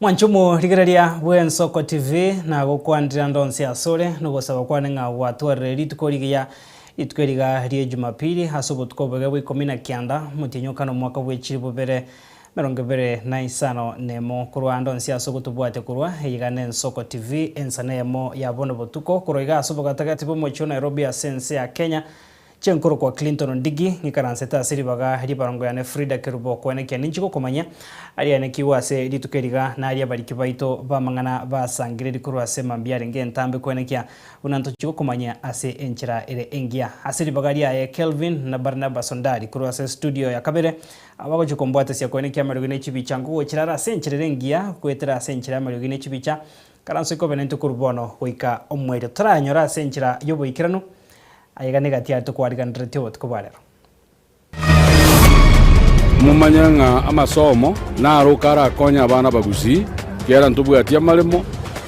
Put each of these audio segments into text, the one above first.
Mwanchumu rigeraria Ensoko TV na gukwandira ndonse asore no gusaba kwanenga gwatwarire ritukorigia itweriga rie Jumapili hasobo tukobege bwe 19 mutinyukano mwaka bwe chiribubere 2025 nemo kurwa ndonse asogo tubwate kurwa yigane Ensoko TV ensanemo ya bono botuko kuroiga asobo gatagati bo mocho Nairobi ya sense ya Kenya chenkuru kwa Clinton Ndigi ngikaranseta siribaga ribarongo yane Frida Kerubo kwene kya ninchiko komanya ari ane kiwase ritukeriga na ari abariki baito bamangana basangire rikurwa sema mbiare ngentambe kwene kya unanto chiko komanya ase enchira ere engia asiribaga ari ya Kelvin na Barnabas Ondari kurwa se studio ya Kabere abago chikombwate sia kwene kya marugine chibicha ngo chirara senchire engia kwetera senchira marugine chibicha karanso ko benento kurbono goika omwere taranyora senchira yoboikirano ayega negatia to kwariganira tyo tukubarero mumanyanga amasomo na rukara konya abana bagusi kera ntubwatia malemo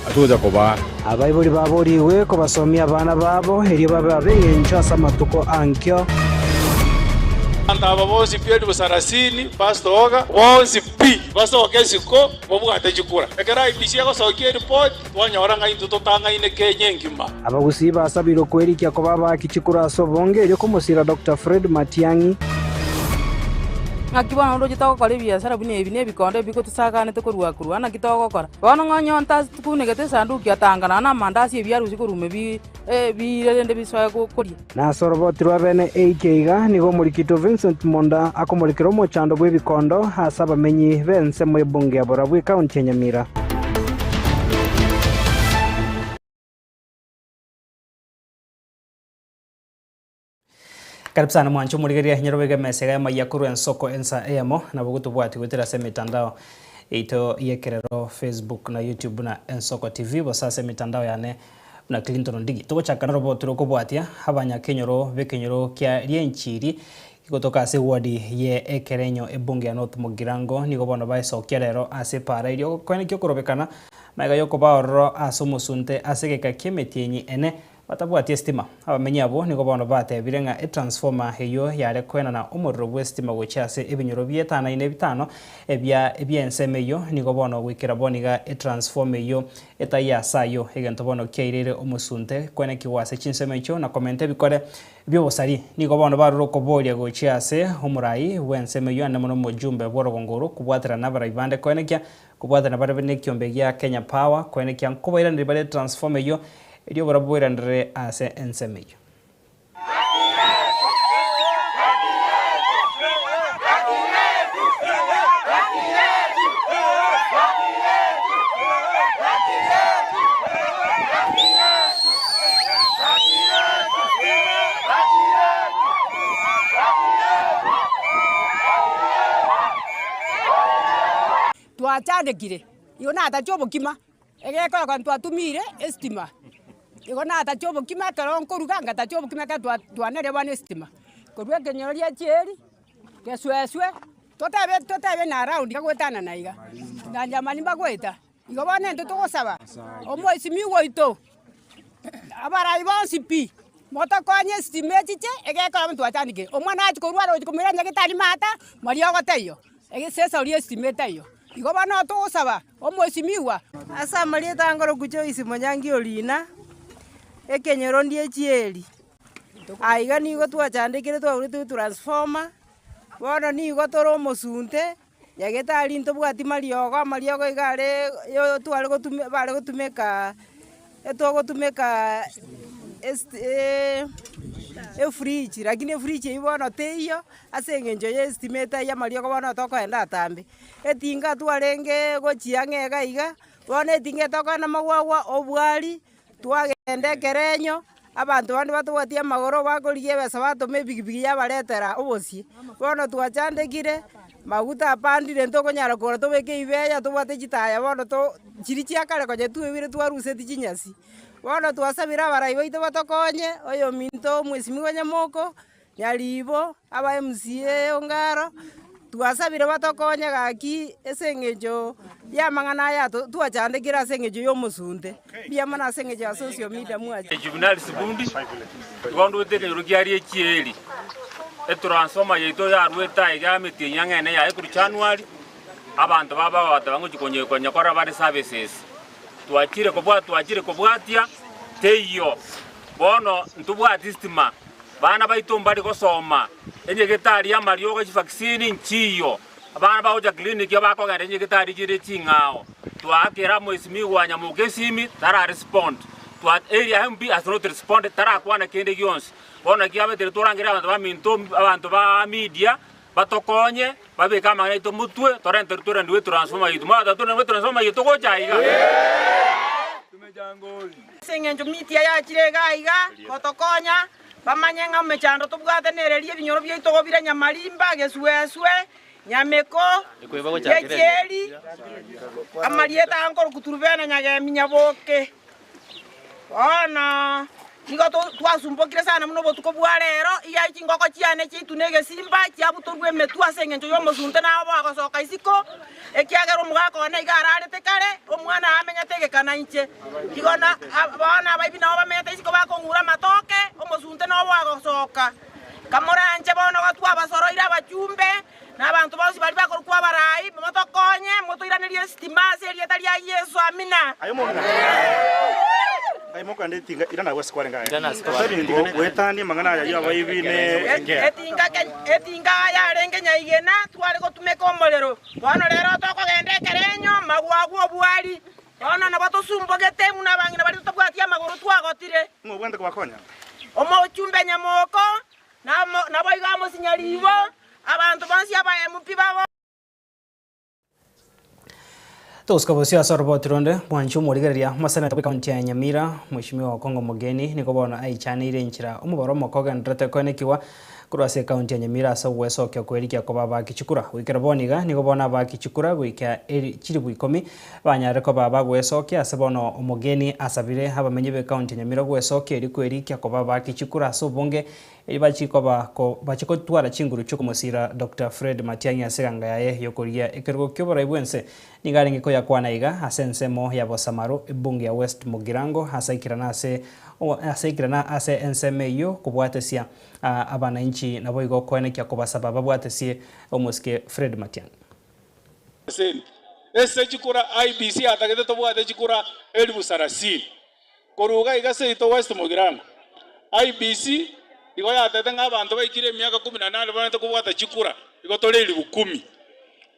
atuza koba abayibuli baburiwe ko basomya abana babo eri babe enchasa matuko ankyo aba bosi piedu busarasini pastor oga wonsi pi basoke siko bobwate chikura ekera ibishia ko soke report twanyora ngai tutotanga ine Kenya ngima abagusi basabiro kwerikia ko baba kichikura sobonge ryo kumusira Dr. Fred Matiangi ngakibona ndo gitoko kore biashara bune ebine bikonde biko tusakane to kurwa na gitoko kora bono ngonyonta tukunegete sanduku atangana na mandasi ebyaruzi kurume birende biswaye kuri na sorobotirwa bene AKiga nigo Murikito Vincent Monda akomurikiro mo chando bwe bikondo hasaba menyi bense mu bunge abora bwe county ya Nyamira. Karibu sana mwancho murigeria hinyarobega mesega ya yakuru Ensoko ensa emo na bugutu bwati gutera se mitandao ito yekerero Facebook na YouTube na Ensoko TV bosase mitandao yane na Clinton Ndigi tugochakana robo turoko bwatia habanya kenyoro bekenyoro kya rienchiri kutoka ase wadi ye ekerenyo ebunge ya North Mugirango nigo bono baeso kerero ase para irio kwene kyo kurobekana maiga yoko baoro asomusunte ase geka kemetienyi ene batabwati estima abamenyi abo nigo bono batebire nga transformer heyo yare kwena na umuriro bwestima gochase ebinyoro bietana ine bitano ebya ensemeyo nigo bono gwikira boniga transformer yo etaya sayo egento bono kyairere omusunte kwene kiwase chinsemecho na komente bikore byo bosari nigo bono baruro koboria gochase umurai wensemeyo na mono mujumbe borogongoro kubwatira na baribande kwene kya kubwatira na barabene kyombe gya Kenya Power kwene kya nkobaira ndibale transformer yo idio barabwira ndre ase ensemeyo twacandikire iona atachobo kima egekora kwa twatumire estima igona atachobo kima karonko ruganga atachobo kima ka twanere bane estima korwe kenyoria chieri kesweswe totabe na round gagwetana na iga na jamani bagweta igo bane tutugosaba omo isimi woito abara ibonsi pi mota kwanye estima chiche egekora mtu acandike omwana achikorwa ro kumira nyagitari mata mari ogoteyo egesesa uri estima tayo igo bana tugosaba omo isimiwa asa mari tangoro kucho isimonyangi olina ekenyero ndie chieri aiga nigo twachandikire twaguritu transformer bono nigo toro musunte yagetari into bwati mariogo igare yo twale gotume bare gotumeka etogotumeka fridge lakini fridge ibono teyo asengenjo ye estimate ya mariogo bono tokoenda atambe etinga twarenge gochiange gaiga bono etinga tokana magwagwa obwari twagende kerenyo abantu bandi batwatia magoro bakorigie besa batome bigibigi yabaretera obosie bono twachandekire maguta apandire ntokonyara kora tobeke ibeya tobate chitaya bono to chirichi akare koje tuwire twaruse tichinyasi bono twasabira barai baito batokonye oyo minto mwesimi wanyamoko nyaribo aba MCA ongaro twasabire batokonye gaki esengejo yamangana ya twachandikira sengejo yo musunde biyamana sengejo ya social media mwaje Juvenal Sibundi gondo tekenyoro kiari echieri transformer yeito ya rweta ya metinya ngene ya ekuru January abantu baba batabangu chikonye kora bari services tuachire kubwatia teyo bono ntubwati stima bana baitumba ri gosoma enye getari amaryo go vaccine nchiyo abana baoja clinic yabako gande enye getari jire chingao tuakera mwesimi wanya mugesimi tara respond tuat area mb as not respond tara kwana kende gyons bono kiabe turangira abantu ba media batokonye babeka mangana ito mutwe torrent ndwe transforma yitu mata ndwe transforma yitu go jaiga tumejangoli sengenjo mitia ya chirega iga kotokonya bamanyenga mechando tubwatenererie binyoro byaito gobira nyamalimba gesueswe nyameko yecheri amarieta ankoro kuturubena nyageminya boke ona nigo twasumbokire sana muno botuko bwa rero iya ikingoko cyane cyitunege simba cyabuturwe metu asengenjo yo musunte nabo agosoka isiko ekiagero mugako na igararete kare omwana amenya tegekana inche igona abana bayibi nabo bamenya isiko bakongura matoke omusunte nabo agosoka kamoranje bono batwa basoroira abachumbe n'abantu bose bari bakora kwa barayi motokonye motoiranirie stima serie tali ya Yesu amina ai moko ande tinga irana west kware ngai ndiko wetani mangana ya abayibi ne etinga ya renge nyaigena twari gotumeka omorero bono rero toko gende kerenyo magwagu obwari bono na batosumbogete muna bangina bari tobwatia maguru twagotire ngobwende kwakonya omo chumbe nyamoko na boiga musinyaribo abantu bonsi aba MP babo Tuskabosio asorbo tironde mwanchu murigeria masana topi kaunti ya Nyamira mheshimiwa Kongo Mugeni niko bona aichanire nchira umubaro mokoga ndrete konekiwa kurase kaunti ya Nyamira asa weso kyo kwerikia ko baba kichukura wikera boniga niko bona ba kichukura wika chiri bwikomi banyare ko baba weso kya sabono Omugeni asabire abamenye be kaunti ya Nyamira weso kyo eri kwerikia ko baba kichukura so bonge bachiko twara chinguru chuko musira Dr. Fred Matiang'i aseganga yaye yokoria ekergo kyobora ibwense nigaringe ko yakwana iga asensemo ya Bosamaru bunge ya West Mugirango asaikirana ase ensemeyo kubwatesia abana inchi nabo igo kwenekya kubasaba babwatesie omuske Fred Matiang'i ese chikura IBC atagete tobwate chikura elibu sarasini koruga igase ito West Mugirango IBC igo yatete ng'abantu baikire emyaka 18 banete kubwata chikura igo toreri 10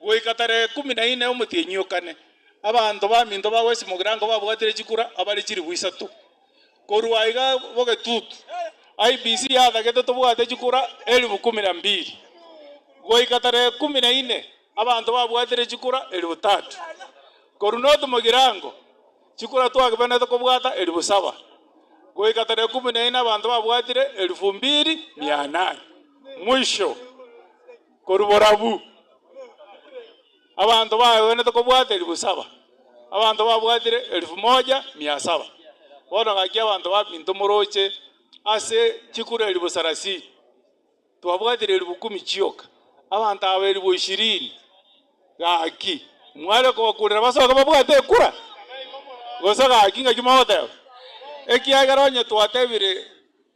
goikatare 14 omutinyukane abantu baminto ba West Mugirango babwatire chikura abari chiri bwisatu korwa iga bogetutu IBC yatagete tobwate chikura 12 goikatare 14 abantu babwatire chikura 3 korunoto Mugirango chikura twakibanete kubwata 7 goikatare 14 abantu babwatire 2800 mwisho koruborabu abantu bawenete kubwata 7 abantu babwatire 1700 bono gaki abantu babinto moroche ase chikura 30 twabwatire 10 chioka abantu abeli 20 gaki mwale ko kurira basoka babwate kura gosoka akinga kimota ekiagaronye twatebire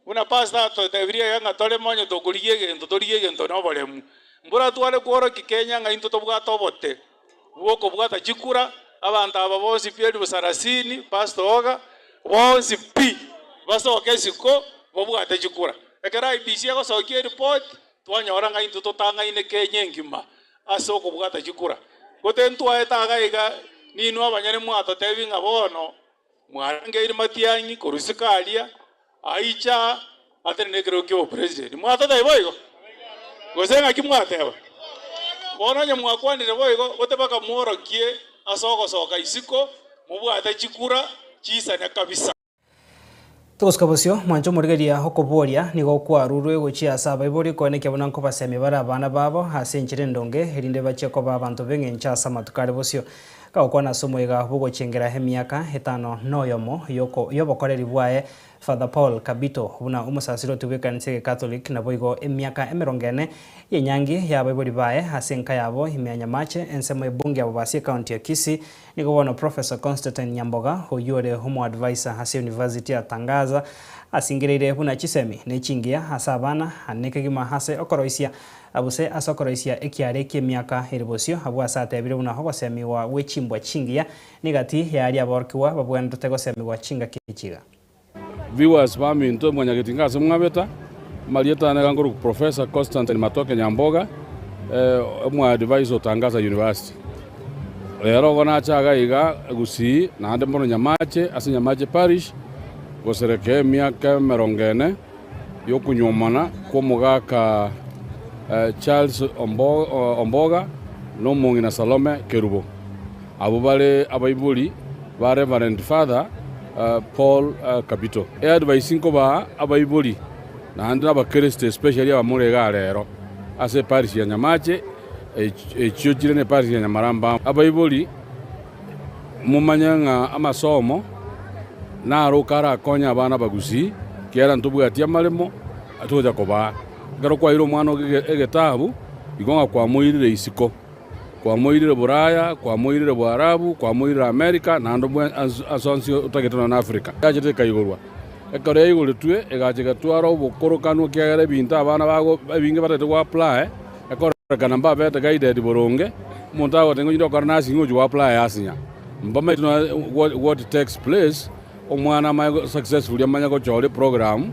una pasta twatebire yanga tole monye tokuriye gento no bolemu mbura twale kworo kikenya nga into tobwata obote bwoko bwata chikura abantu aba bose piedi busarasini pastor oga bonsi pi basoka isiko bobwata chikura ekera IBC go sokie report twanyora nga into totanga ine Kenya ngima aso kubwata chikura gotentu aetaga iga ninu abanyane mwato tebinga bono mwarangeire Matiang'i korusikalia aicha atenekero kyo president mwata daiboigo gosenga kimwateba bono nya mwakwanire boigo otebaka mworokie asoko soka isiko mubwata chikura chisana kabisa Tuskabosio mwancho murigeria hokoboria nigo kwarurwe gochia saba ibori koneke bonanko baseme bara abana babo hasenchire ndonge herinde bacheko babantu bengencha samatukare bosio kaukona somoiga bugochengera hemiaka 5 noyomo yobokoreri bwae Father Paul Kabito buna umusasiro tubekanise Catholic na boigo emiaka emerongene yenyangi ya baibori bae hasenka yabo imenya mache ensemo ebunge abo basi county ya Kisii nigo bono Professor Constantine Nyamboga hoyore homo advisor hase university atangaza asingireire buna chisemi nechingia hasabana aneke gima hase okoroisia abuse asokoroisia ekiareke miaka iribosio abwa sate bire una hogo semiwa wechimbwa chingia nigati yari aborkiwa babwendete go semiwa chinga kichiga. Viewers ba minto mwanya gitinga semwabeta Marieta na nguru Professor Constantine Matoke Nyamboga mwa advisor Tangaza University. Lero gona chaga iga gusi na ande mbono Nyamache ase Nyamache Parish gosereke miaka merongene yokunyomana kwa mugaka Charles Omboga no mungi na Salome Kerubo. Abo bale abaibuli ba Reverend Father Paul Kapito. Advising ko ba abaibuli na andra ba Christ especially abamurega rero ase parish ya Nyamache church ne parish ya Nyamaramba. Abaibuli mumanyanga amasomo na rukara konya abana bagusi kera ntubwatia malemo atoja koba ngaro kwa iro mwana egetabu igonga kwa muirire isiko kwa muirire Buraya kwa muirire Bwarabu kwa muirire America na ndo asonsi utagetona na Africa yajete kaigorwa ekore igole tue egajega twaro bukorokano kyagere binta abana bago binge batete kwa apply ekore kana mbabete guided boronge monta wotengo nyindo karna singo ju apply asinya mbama tuna what takes place omwana ma successful yamanya ko chole program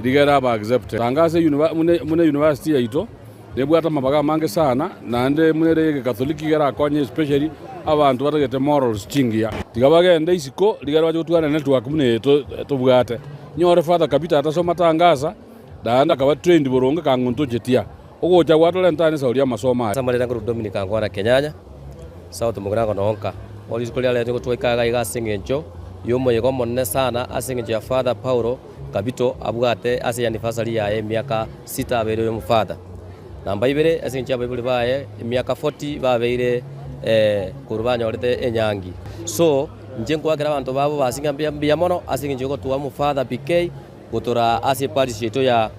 rigera ba accepted Tangaza mune university yaito nebwata mabaga mange sana nande munere Catholic gera konye especially abantu batagete morals chingia tigabagende isiko rigera baje gutwana network mune to bwate nyore Father Kapita atasoma Tangaza danda kaba trained boronga kangunto jetia ogoja gwatole ntane sauria masoma samarira nguru Dominic Angwara Kenyanya South Mugrago nonka olisikolia leo gutwikaga igasingenjo yomo yego monne sana asingenjo ya Father Paulo Kapito abugate ase anniversary ya miaka 6 abere yo Father namba ibere asingenjo abaibuli bae miaka 40 babeire kurubanya orete enyangi so njengo agira abantu babo basinga mbia mono asingenjo go tuwa mu Father PK gutora ase parish yeto ya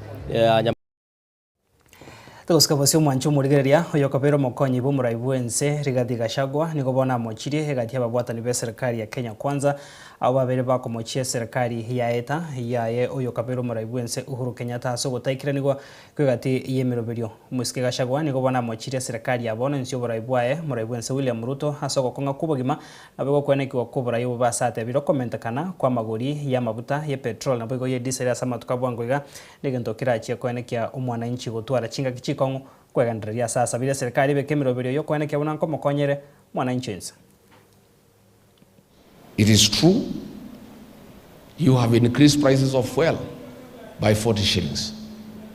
Tuskabosio mwancho murigeria oyokabero mokonyi bo muraibwense Rigathi Gachagua niko bona mochiri hegati ababwatani be serikali ya Kenya Kwanza abo babere bakomochie serikali ya eta yaye oyokabero muraibwense Uhuru Kenyatta so gotaikira nigo kwegati yemeroberio Muske Gachagua niko bona mochiri serikali ya bono nsio buraibwae muraibwense William Ruto asoko konga kubogima abego kweneki okubura yo basate biro komentakana kwa magori ya mabuta ya petrol na bego ye diesel ya samatuka bwangwega negento kirachi kwenekia umwananchi gutwara chinga kichiko kweganderia sasa bila serikali bekemeroberio yo kwenekia unanko mokonyere mwananchi nsa. It is true, you have increased prices of fuel by 40 shillings.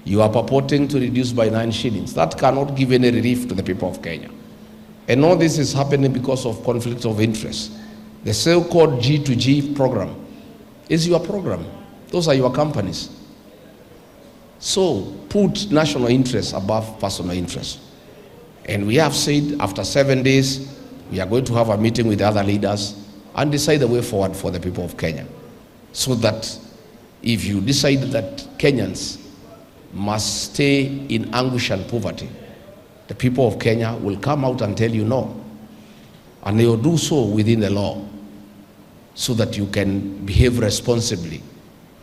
You are purporting to reduce by 9 shillings. That cannot give any relief to the people of Kenya. And all this is happening because of conflict of interest. The so-called G2G program is your program. Those are your companies. So put national interest above personal interest. And we have said after 7 days, we are going to have a meeting with the other leaders and decide the way forward for the people of Kenya. So that if you decide that Kenyans must stay in anguish and poverty, the people of Kenya will come out and tell you no. And they will do so within the law so that you can behave responsibly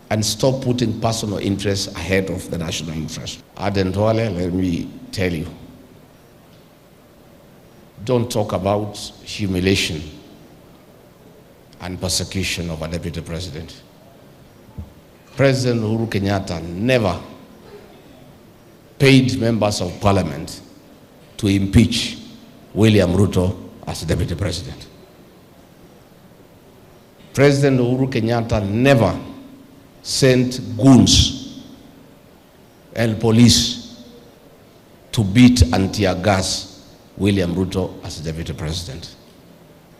and stop putting personal interests ahead of the national interest. Aden Duale, let me tell you, don't talk about humiliation and persecution of a deputy president. President Uhuru Kenyatta never paid members of parliament to impeach William Ruto as deputy president. President Uhuru Kenyatta never sent goons and police to beat and tear gas William Ruto as deputy president.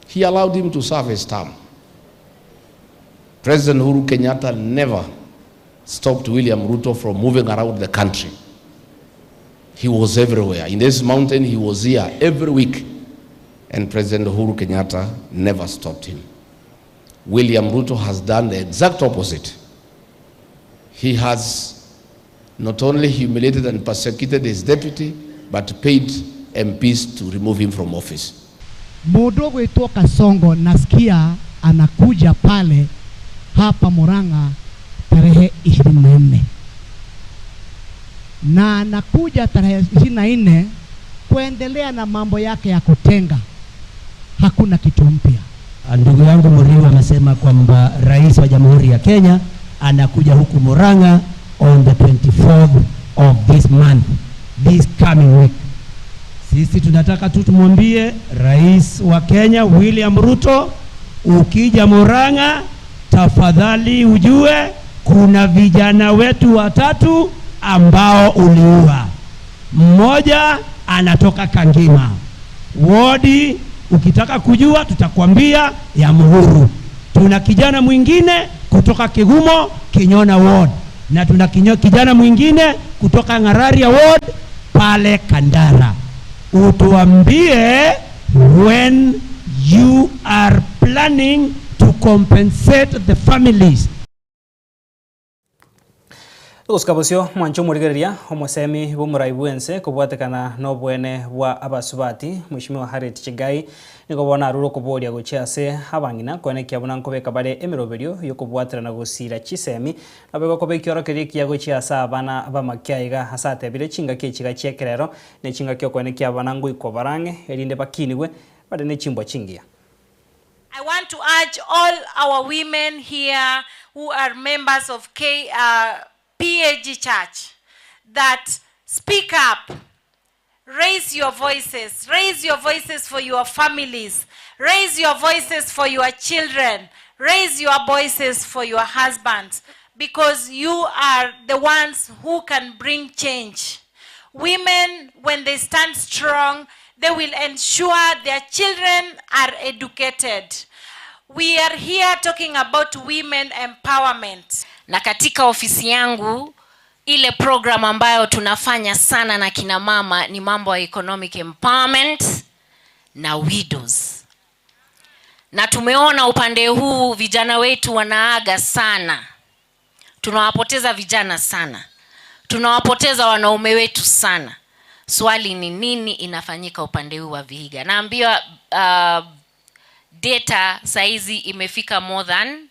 He allowed him to serve his term. President Uhuru Kenyatta never stopped William Ruto from moving around the country. He was everywhere. In this mountain, he was here every week. And President Uhuru Kenyatta never stopped him. William Ruto has done the exact opposite. He has not only humiliated and persecuted his deputy, but paid MPs to remove him from office. Mudogo wetu Kasongo nasikia anakuja pale hapa Murang'a tarehe 24. na anakuja tarehe 24 kuendelea na mambo yake ya kutenga. Hakuna kitu mpya. Ndugu yangu Muriu amesema kwamba rais wa Jamhuri ya Kenya anakuja huku Murang'a on the 24th of this month, this coming week. Sisi tunataka tu tumwambie rais wa Kenya William Ruto, ukija Murang'a tafadhali ujue kuna vijana wetu 3 ambao uliua. Mmoja anatoka Kangima wodi, ukitaka kujua tutakwambia ya Muhuru. Tuna kijana mwingine kutoka Kigumo Kinyona ward, na tuna kijana mwingine kutoka Ngararia ward pale Kandara. Utuambie when you are planning to compensate the families. Uskabusyo mwancho murigeria omosemi bumurai bwense kubwatekana no bwene bwa abasubati Mheshimiwa Harriet Chigai nikobona aruro kuboria guchiase abangina kwenekia buna nkobeka bare emiroberio yokubwaterana gusira chisemi abego kobekyo kerekia guchiasa abana abamakiaiga hasate bire chinga kechiga chekerero ne chinga kyo kwenekia abana nguiko barange erinde bakiniwe bade ne chimbo chingia. I want to urge all our women here who are members of PAG Church that speak up, raise your voices for your families, raise your voices for your children, raise your voices for your husbands, because you are the ones who can bring change. Women, when they stand strong, they will ensure their children are educated. We are here talking about women empowerment. Na katika ofisi yangu ile program ambayo tunafanya sana na kina mama ni mambo ya economic empowerment na widows. Na tumeona upande huu vijana wetu wanaaga sana. Tunawapoteza vijana sana. Tunawapoteza wanaume wetu sana. Swali ni nini inafanyika upande huu wa Vihiga? Naambiwa data saizi imefika more than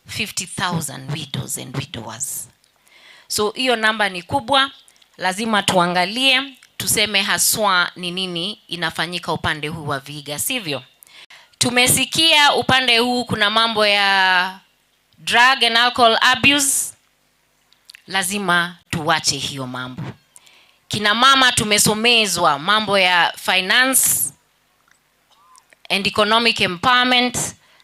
50,000 widows and widowers. So hiyo namba ni kubwa, lazima tuangalie, tuseme haswa ni nini inafanyika upande huu wa Vihiga, sivyo? Tumesikia upande huu kuna mambo ya drug and alcohol abuse, lazima tuwache hiyo mambo. Kina mama tumesomezwa mambo ya finance and economic empowerment,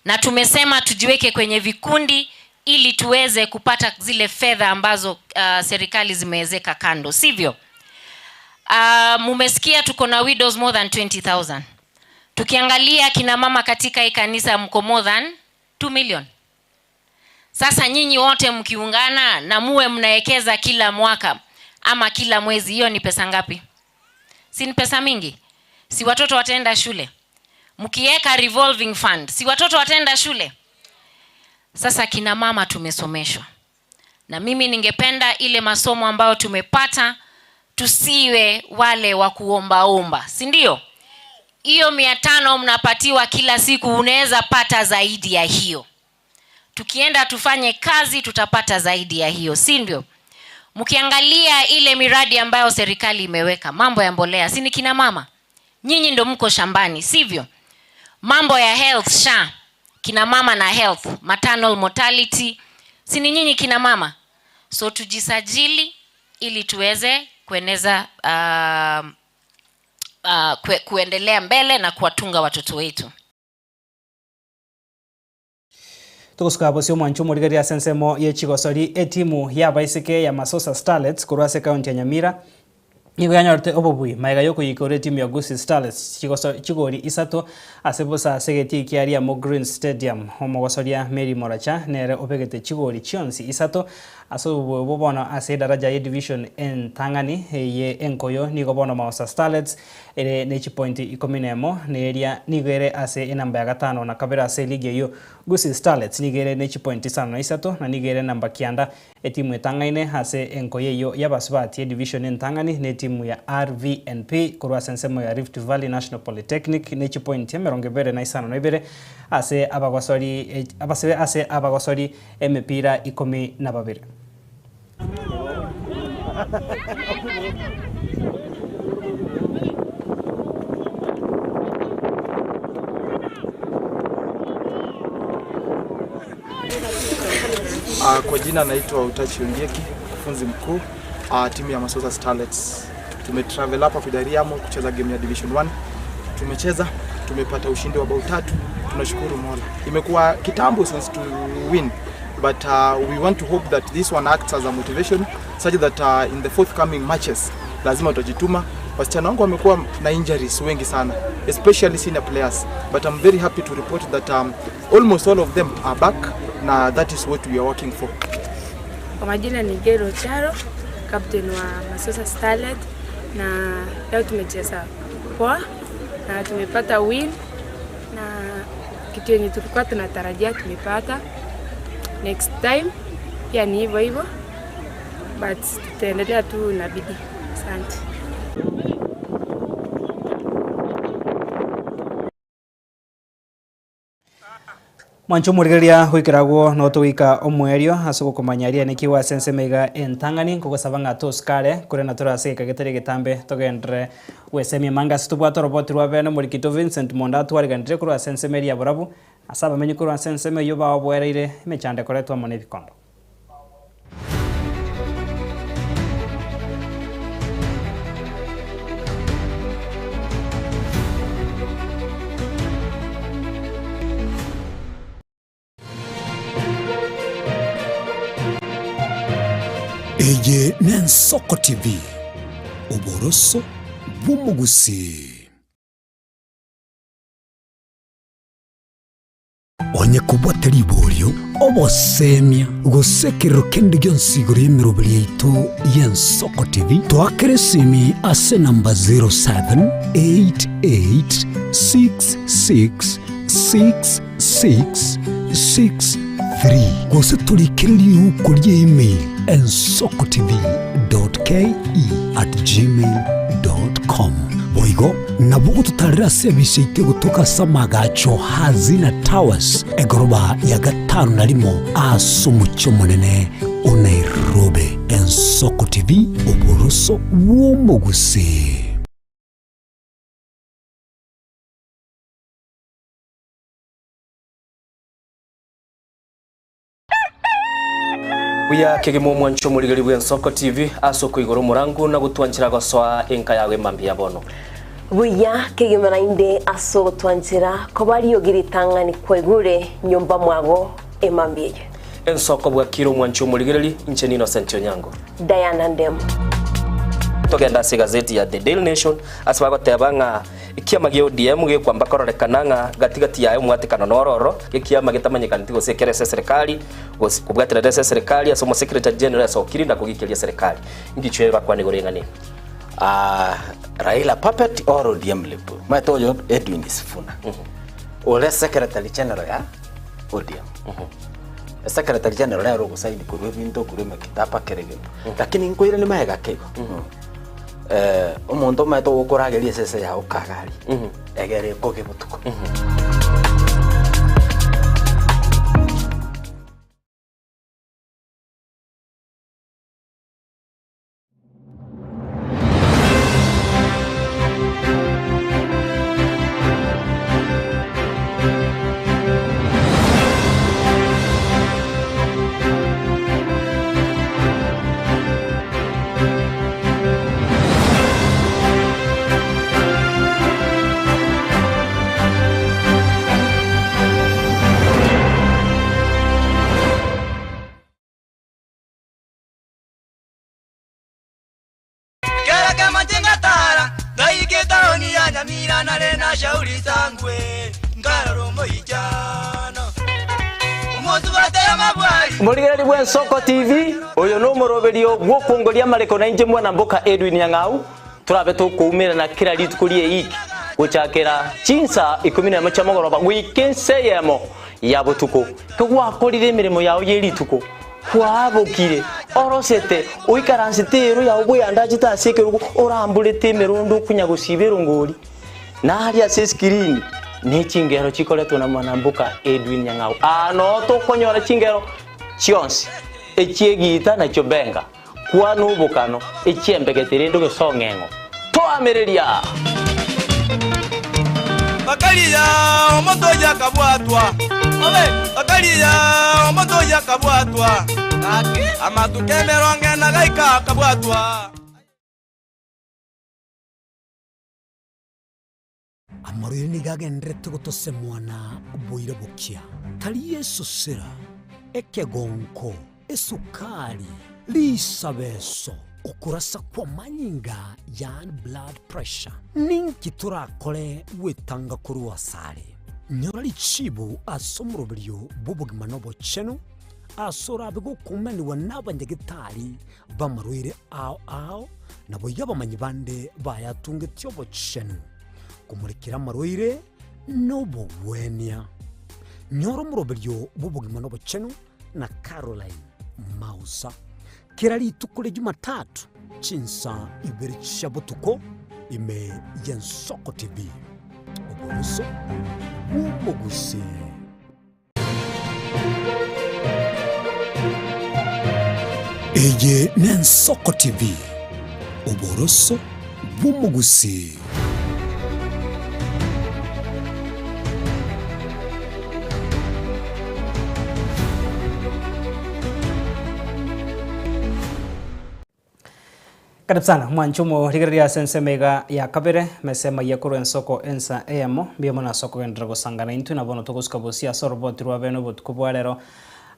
na tumesema tujiweke kwenye vikundi ili tuweze kupata zile fedha ambazo serikali zimewezeka kando, sivyo? Mumesikia tuko na widows more than 20,000. Tukiangalia kina mama katika hii kanisa mko more than 2 million. Sasa nyinyi wote mkiungana na muwe mnaekeza kila mwaka ama kila mwezi, hiyo ni pesa ngapi? Si ni pesa mingi? Si watoto wataenda shule? Mkiweka revolving fund, si watoto wataenda shule? Sasa kina mama tumesomeshwa. Na mimi ningependa ile masomo ambayo tumepata tusiwe wale wa kuomba, si ndio? Hiyo 500 mnapatiwa kila siku, unaweza pata zaidi ya hiyo. Tukienda tufanye kazi tutapata zaidi ya hiyo, si ndio? Mkiangalia ile miradi ambayo serikali imeweka, mambo ya mbolea, si ni kina mama? Nyinyi ndio mko shambani, sivyo? Mambo ya health, SHA, kina mama na health, maternal mortality, si ni nyinyi kina mama? So tujisajili ili tuweze kueneza kuendelea mbele na kuwatunga watoto wetu. Tukuskabosyo mwancho murigeria sensemo ye chigosori etimu ya baisike ya Masosa Starlets kurwase county ya Nyamira. Nigo yanyorte obobui maiga yoko yikore timu ya Gusii Starlets chigori isato asebusa segeti kiaria mo Green Stadium homogosoria Mary Moracha nere opegete chigori chionsi isato aso bobona ase daraja ye division en Tangani ye enkoyo nigo bono Masosa Starlets ere nechi point 11 ne area nigere ase enamba ya 5 na kabera ase ligi yo Gusii Starlets nigere nechi point 5 isato na nigere namba kianda etimu etangaine ase enkoye yo yabasubati ye division en Tangani ne timu ya RVNP kurwa sensemo ya Rift Valley National Polytechnic nechi point ya merongevere na isano na ibere ase abagosori emepira 12. Kwa jina naitwa Utachi Ondieki, mfunzi mkuu timu ya Masosa Starlets. Tumetravel hapa Kidariamo kucheza game ya Division 1. Tumecheza, tumepata ushindi wa bao 3. Tunashukuru Mola. Imekuwa kitambo since to win, but we want to hope that this one acts as a motivation such that in the forthcoming matches lazima tutajituma. Wasichana wangu wamekuwa na injuries wengi sana, especially senior players, but I'm very happy to report that almost all of them are back, na that is what we are working for. Kwa majina ni Gero Charo, captain wa Masosa Starlet, na leo tumecheza poa na tumepata win, na kitu yenye tulikuwa tunatarajia tumepata. Next time pia ni hivyo hivyo, but tutaendelea tu na bidii. Asante. Mwancho murigeria huikiragwo no tuika omwerio asuko kumanyaria nikiwa sense mega entangani kuko sabanga toskare kure na turasika getere gitambe togendre wesemi manga situbwa toroboti rwa bene murikito Vincent Monda twarigandire kuri sense meria burabu asaba menye kuri sense meyo ba obwereire imechande koretwa mone bikondo. Eye Nensoko TV, uboroso bw'umugusi. Onye kubwateri iboryo obosemia gusekero kendi gyonsigoro y'emirobiri yaitu y'Ensoko TV twakeresimi ase namba 0788666663 gose tulikiriri ukuri email ensokotv.ke@gmail.com boigo nabugo tutarira service ite gutoka Samagacho Hazina Towers egoroba ya 5 asumucho munene Nairobi. Ensoko TV uboroso bw'umugusi. Buya kegemo mwancho murigari bw'Ensoko TV asoko igoro murangu na gutwanchira goswa enka yawe mambia bono. Buya kegemo inde aso twanchira ko bari yogiritangani kwegure nyumba mwago emambie. Ensoko bwa kiro mwancho murigari inche Innocent Onyango. Diana Ndem. Togenda se gazeti ya The Daily Nation asbago tebanga ikiama gyo DM ge kwamba kororekananga gatigati yayo mwatikano nororo ikiama gitamanyikana tigo sekerese serikali kubwatira serikali asomo secretary general sokirinda kugikiria serikali ngichwera kwa nigorengani Raila puppet or ODM lipo matoyo Edwin Sifuna ole secretary general ya ODM secretary general ya rogo saidi kurwe binto kurwe kitapa kerege lakini nkoire ni mahega kego umuntu mato gukurageria sese ya ukagari egere koge butuko shauri sangwe ngaro moijana umuntu batera mabwari Murigari bw'Ensoko TV uyu no muroberio gwokongoria mareko na inje mwana mboka Edwin Yang'au turabe tukumira na kira litukurie iki guchakira chinsa 11 chamogoroba wikenseyemo ya butuko kugwakorire mirimo yawo yerituko kwabokire orosete uikaransitero ya ubuyanda chitasekerugo orambulete merondo kunyagusibero ngori nari ase screen ni chingero chikoletwa na mwanambuka Edwin Yang'au no to konyora chingero chionsi echiegita na chobenga kwa nubukano ichiembegete ndo gesongengo twamiriria bakaliya omotoya kabwatwa bakaliya omotoya kabwatwa amatukemeronge nagaika kabwatwa amarire nigagendrete gutose mwana boire bukia tari yesu sera ekegonko esukari lisabeso ukurasa kwa manyinga yani blood pressure ninki turakore wetanga kuri wasare nyorali chibu asomrobilyo bubugima nobo cheno asora bigo kumeni wanabanyagitari bamarwire ao nabo yabamanyi bande bayatunge tyobo cheno kumurikira marwire nobo wenia nyoro murobelyo bubugima nobo cheno na Caroline Mausa kirali tukule Jumatatu chinsa ibiri shabutuko ime Ensoko TV oburuso bumugusi Eye Ensoko TV oburuso bumugusi Karibu sana mwanchumo rigeria sensemega ya kabere mesema yakuru Ensoko ensa emo biemo na soko gendra gusangana intu na bono tuguska bosia sorbot rwa beno botukubwa rero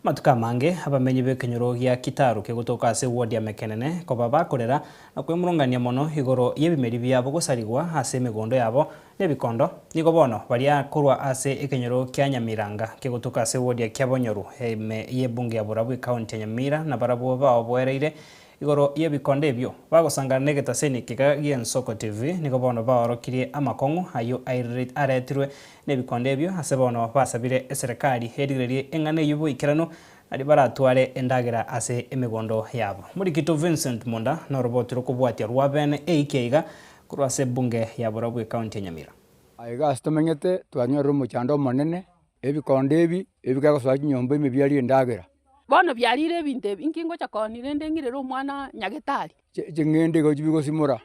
matuka mange abamenyi bekenyoro ya kitaru kegutoka ase ward ya Mekenene ko baba korera na kwemurungania mono igoro yebimeri byabo gusarigwa ase migondo yabo nebikondo nigo bono baria kurwa ase ekenyoro kya Nyamiranga kegutoka ase ward ya Kyabonyoru yebunge ya Burabu county ya Nyamira na barabo bao bwereire igoro yebikonde byo bagosanga negeta seni kikagia Ensoko TV niko bono baorokirie amakongo ayo aretirwe nebikonde byo asebono basabire eserikali hedirerie engane yubo ikirano ari baratware endagera ase emigondo yabo muri kito Vincent Munda na robot rokubwatia rwabene eikiga kurwase bunge ya Burabu county ya Nyamira aiga stomengete twanyoro muchando monene ebikonde ebikago swaji nyomba imibyali endagera bono byalire binte inkingo chakonire ndengire mwana nyagitari jengende go jibigo simura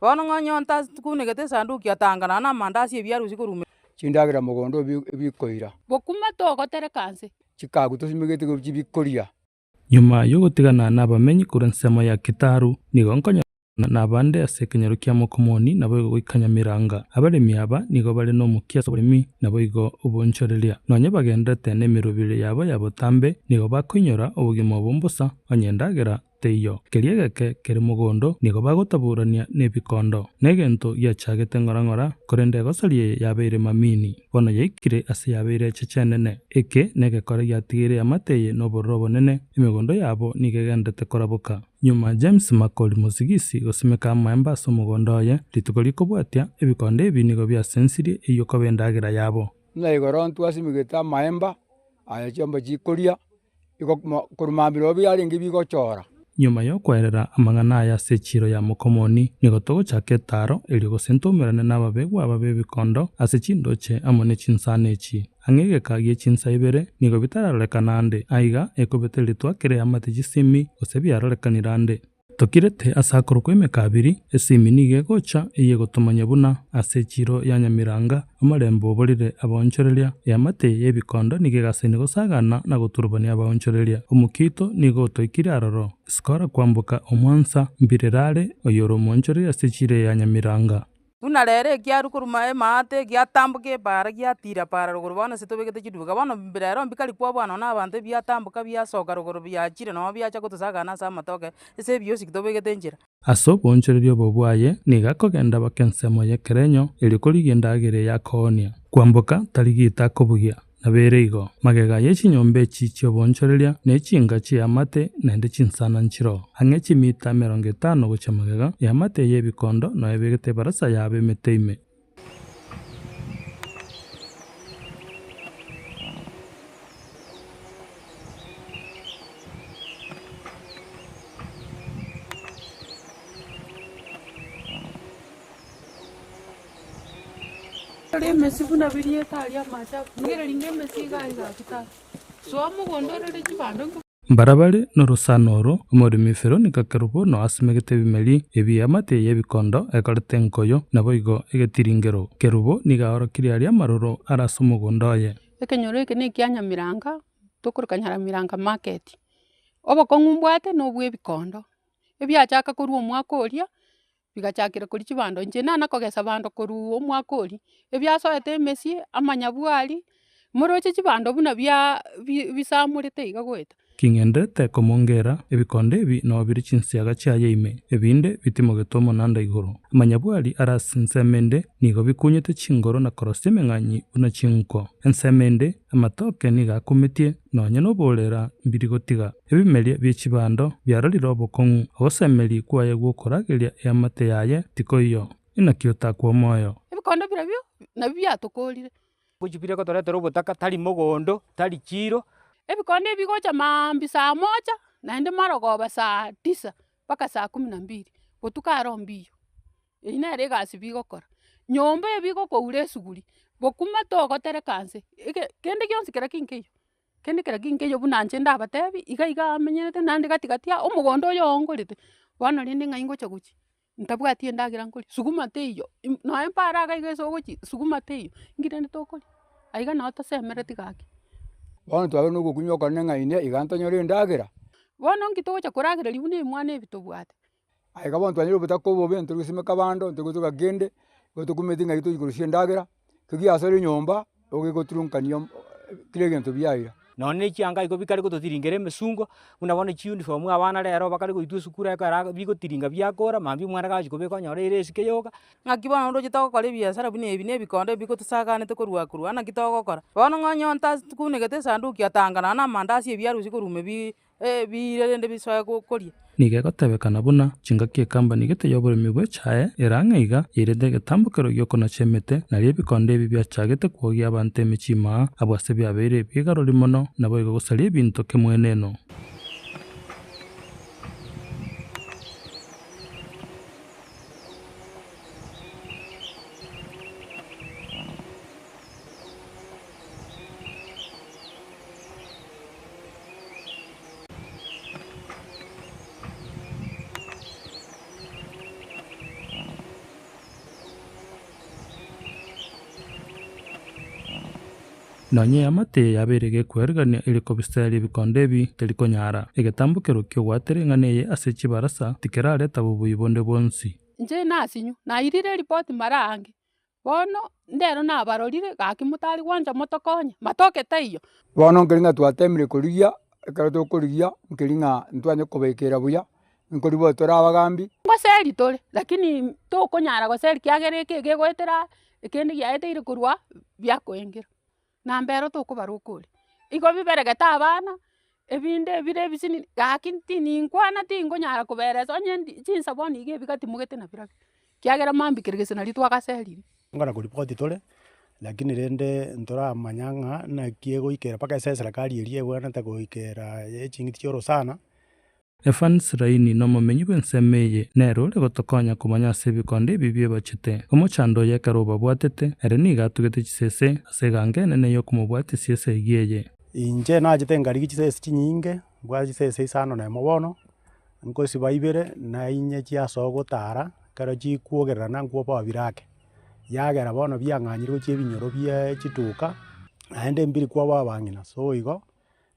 bono ngonyonta kunegete sanduku yatangana na mandasi ebyaruzi kurume chindagira mugondo bikoira bokuma to goterekanse chikagu tosimegete go jibikoria nyuma yo gutigana n'abamenyi kurensemo ya kitaru nigo nkonya na bande asekenyero kya mokomoni nabo goikanyamiranga abaremi aba nigo bari no mukiaso baremi nabo igo ubonchorelia nonye bagendete nemirubire yabo yabotambe nigo bakunyora ubugimo bombusa onyendagera teyo keriegeke keri mugondo nigo bagotaburania nebikondo negento yachagete ngorangora korende gosalie yabeire mamini bono yaikire ase yabeire chechenene eke negekore yatigire amateye no borobo nene imigondo yabo nigegendete korabuka nyuma James Makoli Musigisi gosimeka maemba so mugondo ye litukoli kobwatia ebikonde ebi nigo bya sensiri iyo kobendagira yabo na igoro ntwasimigeta maemba aya chamba chikoria iko kurumambiro byali ngibigo chora nyuma yo kwerera amangana ya sechiro ya mukomoni nigo togo chake taro eli gosentomerane n'ababegwa ababebikondo ase chindoche amone chinsanechi angege kagie chinsa ibere nigo bitaralekanande aiga ekobetelitwa kere amate jisimi osebiaralekanirande tokirete asakoro kweme kabiri esimi nige gocha iye gotomanya buna ase chiro ya Nyamiranga amarembo bolire abonchorelia yamate yebikondo nige gaseni gosagana na guturbania abonchorelia omukito nigo toikire aroro skora kwambuka omwansa mbirerare oyoro monchorelia ase chire ya Nyamiranga unarere kyaru kuruma emate kyatambuke bara kyatira para ruguru bana setobegete kiduga bana mbirero mbikali kwa bwana na abantu byatambuka byasoka ruguru byakire no byacha kutusagana sa matoke ese byosi kitobegete njira aso bonchorelia bobwaye niga kogenda bakensemo yekerenyo elikorigenda ya konia kwambuka taligita kobugia nabereigo magega yechinyombe chicho bonchorelia nechinga chiamate nende chinsana nchiro angechi mita 50 gocha magega yamate yebikondo no ebegete barasa yabe meteime mesibuna biriye talia macha ngere linge mesiga iza kita so mugondo rere chibando Mbarabari no rusanoro umurimi Veronica Kerubo no asimegete bimeli ebiamate yebikondo ekorete nkoyo nabo igo egetiringero Kerubo nigaorokiri aria maroro arasumugundoye ekenyoro eke ne kianyamiranga tukurukanyaramiranga market obokong'umbwate nobwa ebikondo ebiachaka korwa omwaka oria bigachakire kori chibando inche nakogesa bando korwa omwaka oria ebiasoete emesie amanyabwari moroche chibando buna bisamurete iga goeta king'endete komongera ebikonde ebi no biri chinsiaga chiaye ime ebinde bitimogetwo monanda iguru amanyabwari arase nsemende nigo bikunyete chingoro na korosia emeng'anyi buna chinko ensemende amatoke nigakumetie nonye noborera mbiri gotiga ebimeria bia chibando biarorire obokong'u ogosemeri kwaye gwokorageria eamate yaye tiko iyo inakio takwa moyo ebikondo birabio nabio biatokorire gochibire gotoretera obotaka tari mogondo tari chiro ebikondo ebigocha mambi saa moja naende marogoba saa 9 mpaka saa 12 botuka aro mbiyo eri nere egasi bigokora nyomba ebigokoura esuguri bokuma togotereka nse kende gionsi kera kinkeyo buna nche ndabatebi iga amenyerete naende gatigatia omogondo oyo ongorete bono rende ng'ai ngocha gochi ntabwati endagera nkori suguma teiyo noe mpara iga ase ogochi suguma teiyo ngirende tokori aiga no tosemereti gaki bono twabe nogokunywa okone ng'aine iga ntonyore endagera bono nkitogocha koragereria buna emwana ebi tobwate aiga bono twanyire obotaka obobe ntogosimeka bando ntogotoka kende gotokumeti ng'ai toikorusia endagera kigiasore nyomba ogegoturunkania kire egento biaira none echianga igo bikare gototiringera emesungo buna bono chiuniform abana rero bakare goitwa esukuru ekara bigotiringa biakora mambi omwana gachi kobeka onyora ere esike yoka ng'aki bono ndoche togokora ebiasara buna ebi na ebikondo bigotosaganete korwa naki togokora bono ng'onye ntakunegete esanduku atangana na amandasi ebiarusi korume birerende bisoe koria nigegotebekana buna chingaki ekambani geteyo oboremi bwa echae erang'eiga yairete egetambukero giokona chiemete naria ebikondo ebi biachagete kwogia abanto emichimaa abwase biabeire ebigarori mono nabo igo gosaria ebinto kemweneno nonye amate yabere gekwerigania iriko biseri ebikondo ebi terikonyara egetambukero kiogwatere ng'aneye ase chibarasa tikerareta bobui bonde bonsi nche nasinyu nairire ripoti marange bono ndero nabarorire gaki motari gwanja motokonya matoke teiyo bono nkeri ng'a twatemire korigia ekero tokorigia nkeri ng'a ntwanye kobekera buya nkori bo torabagambi ngoseri tore lakini tokonyara goseri kiagere eke gegoetera ekende giaeteire korwa biakoengera nambero tokobara okore igo biberegete abana ebinde ebire ebisini gaki tininkwana tingonyara koberesa onye chinsa bono iga ebi gatimugete na birabio kiagera mambi keregese nari twagaserire ngona kuripoti tore lakini rende ntoramanya ng'a naki egoikera mpaka ase eserikari eria ebwanete goikera eching'iti chioro sana Evans Raini n'omumenyi bw'ensemo eye nero ore gotokonya kumanya ase ebikondo ebi biebachete omochando oyekera obabwatete ere niga atugete chisese ase egange enene ya okomobwatesia ase eyio eye inche nachete ngarigi chisese chinyinge mbwate chisese isano na emo bono nkosiba ibere nainye chiasoa gotara kero chikuogererana nkwopa birake yagera bono biang'anyire gochia ebinyoro bia chituka naende mbiri kwaba abang'ina so igo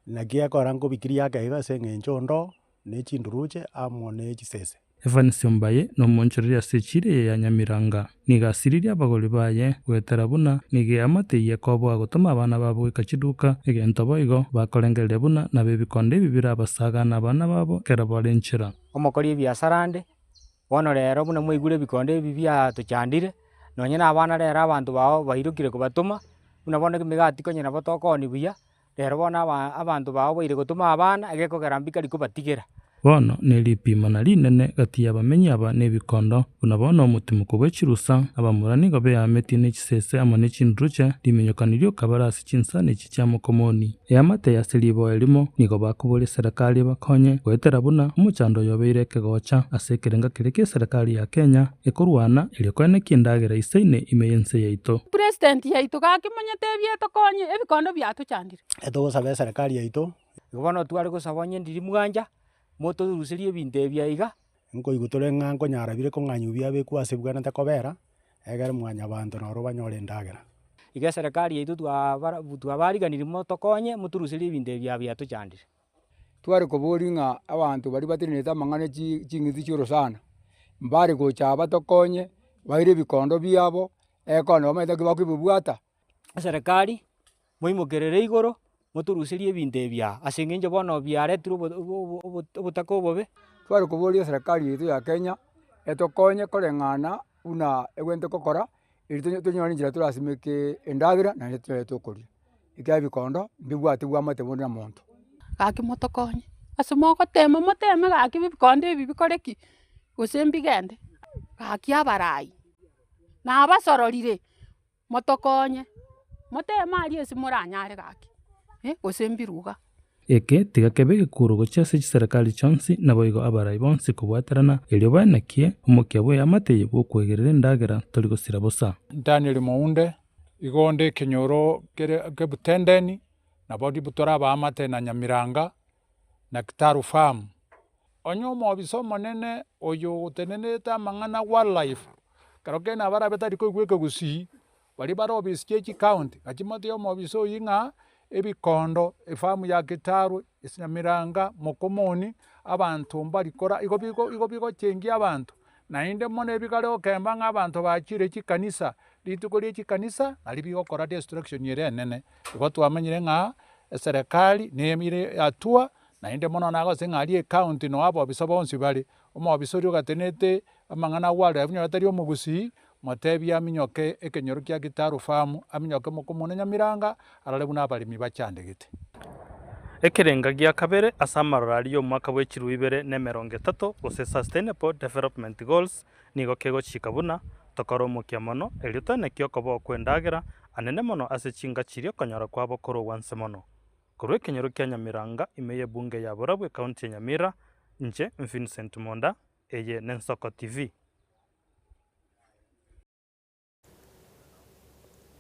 naki ekora nkobikiria yake iga ase eng'encho ndo nechinduruche amo nechisese Evans Mbaye n'omonchoreri ase echire ya Nyamiranga nigasiririe abagori baye gwetera buna nigeamateiye koboa gotoma abana babo goika chiduka egento boigo bakorengerere buna nabo ebikondo ebi birabasagana abana babo kera bare enchera omokori ebiasara nde bono rero buna mwaigure ebikondo ebi biatochandire nonye na abana rero abanto bao bairukire kobatoma buna bono emigati konye nabo tokoni buya rero bono abanto bao baire gotoma abana egekogera mbikari kobatigera bono neripimana rinene gati y'abamenyi aba n'ebikondo buna bono omotimo bw'echirusa abamurani go beametie n'echisese amo n'echinduruche rimenyekanirie okabara ase chinsana echi chia mokomoni eamate ase riboa erimo nigo bakobora eserikari bakonye gwetera buna omochando oyo obeire ekegocha ase ekerenga keria kia eserikari ya Kenya ekorwana eriokoenekia endagera isaine ime ya ense yaito president yaito gakimonyete ebietokonye ebikondo biatochandire etogosaba eserikari yaito bono twari gosaba ndiri mwanja moto rusirie ebinto ebia iga nkoigwa tore ng'a nkonyara bire kong'anyu biabekwa ase bwanete kobera egere mwanya banto noro banyore endagera iga serikali yaitu twabariganiri motokonye moturusirie ebinto ebia biatochandire twari kobori ng'a abanto bari batenete amang'ana ching'iti chioro sana mbari gocha batokonye baire ebikondo biabo ekono bamaete bakibibwata serikali moimokerere igoro moturusirie ebinto ebia ase eng'encho bono biaretirwe obotaka obobe twari koboria serikali yaitu ya Kenya etokonye koreng'ana buna egwente kokora eri tonyora enchera turasimeke endagera naende tonyore tokoria ikia ebikondo mbibwati bwamate bono na monto gaki motokonye ase mogotema moteme gaki ebikondo ebi bikoreki gose mbigende gaki abarai nabasororire motokonye motema aria ase moranyare gaki gose mbiruga eke tiga kebe gikuru gocha ase serikali chonsi nabo igo abarai bonsi kobwaterana erio banekie omokia bwa amateye bwokwegerera endagera tori gosira bosa Daniel Mounde igonde kenyoro kebutendeni nabo dibutora baamate na Nyamiranga na Kitaru Farm onyo mobiso monene oyo teneneta mang'ana wildlife karoke na bara betari koigweke gusi bari barobiskie county gachimote yo mobiso yinga ebikondo efamu ya Kitaru Nyamiranga Mokomoni abantu mbarikora igo bigo chengia abantu nainde mone bigare okemba ng'abantu bachire chikanisa litukorie chikanisa ali bigokora destruction yere nene igo twamenyire ng'a serikali nemire atua nainde mono nagose ng'ari county no abo biso bonsi bari omobiso rio gatenete amang'ana wale abunyo batari omugusi motebia minyoke ekenyoro kia Kitaru Farm aminyoke Mokomoni Nyamiranga arare buna abarimi bachandegete ekerenga gia kabere asamarari yo mwaka bw'echiru 2030 gose Sustainable Development Goals nigo kego chikabuna tokoro mukia mono erito nekio kobo kwendagera anene mono ase chinga chirio konyora kwabo koro wanse mono korwe kenyoro kia Nyamiranga imeye bunge ya Borabwe county ya Nyamira nje Vincent Monda eye Nensoko TV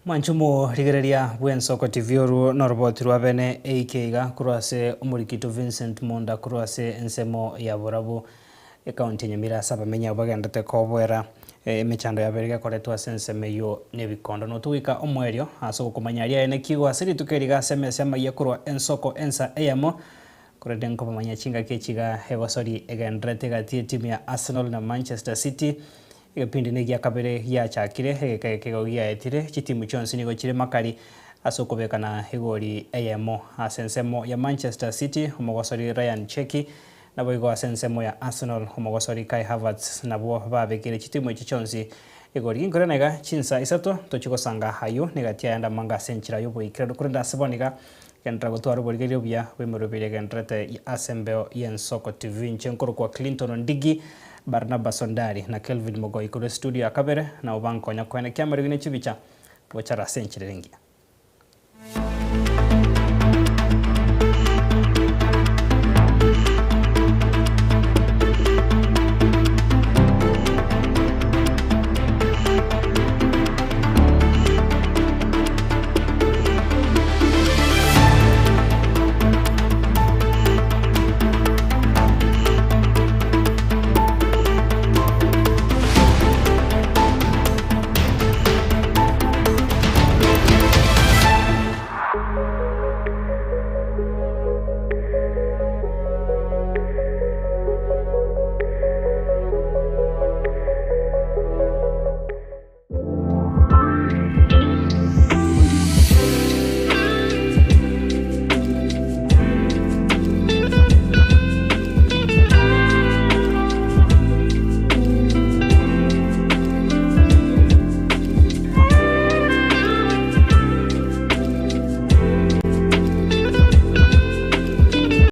Mwanchumo rigereria bw'Ensoko TV oru noroboti rwabene eikiga kurwase omurikito Vincent Monda kurwase ensemo ya Borabu ekaunti Nyamira sabamenya bagendete kobwera emechando yaberega koretwa senseme yo nebikondo no tuwika omwerio aso kumanyaria ene kigo asiri tukeriga sema ya kurwa Ensoko ensa eyamo kureden ko manya chinga kechiga hegosori egendrete gati timu ya Arsenal na Manchester City egepindi negia kabere ya chakire egekego gia etire chitimu chonsi nigo chire makari asokobekana hegori eyemo asensemo ya Manchester City omogosori Ryan Cheki nabo igo asensemo ya Arsenal omogosori Kai Havertz nabo babekire chitimu chonsi egori inkorenega chinsa isato tochikosanga hayo negatia yanda manga senchira yobo ikredo kurenda seboniga kendra gotwaro borigerio bia bemorobire gendrete asembeo Ensoko TV nchenkoro kwa Clinton Ndigi Barnabas Sondari na Kelvin Mogoi kule studio ya Kabere na ubanko nyakwene kiamari gine chibicha bochara senchire rengia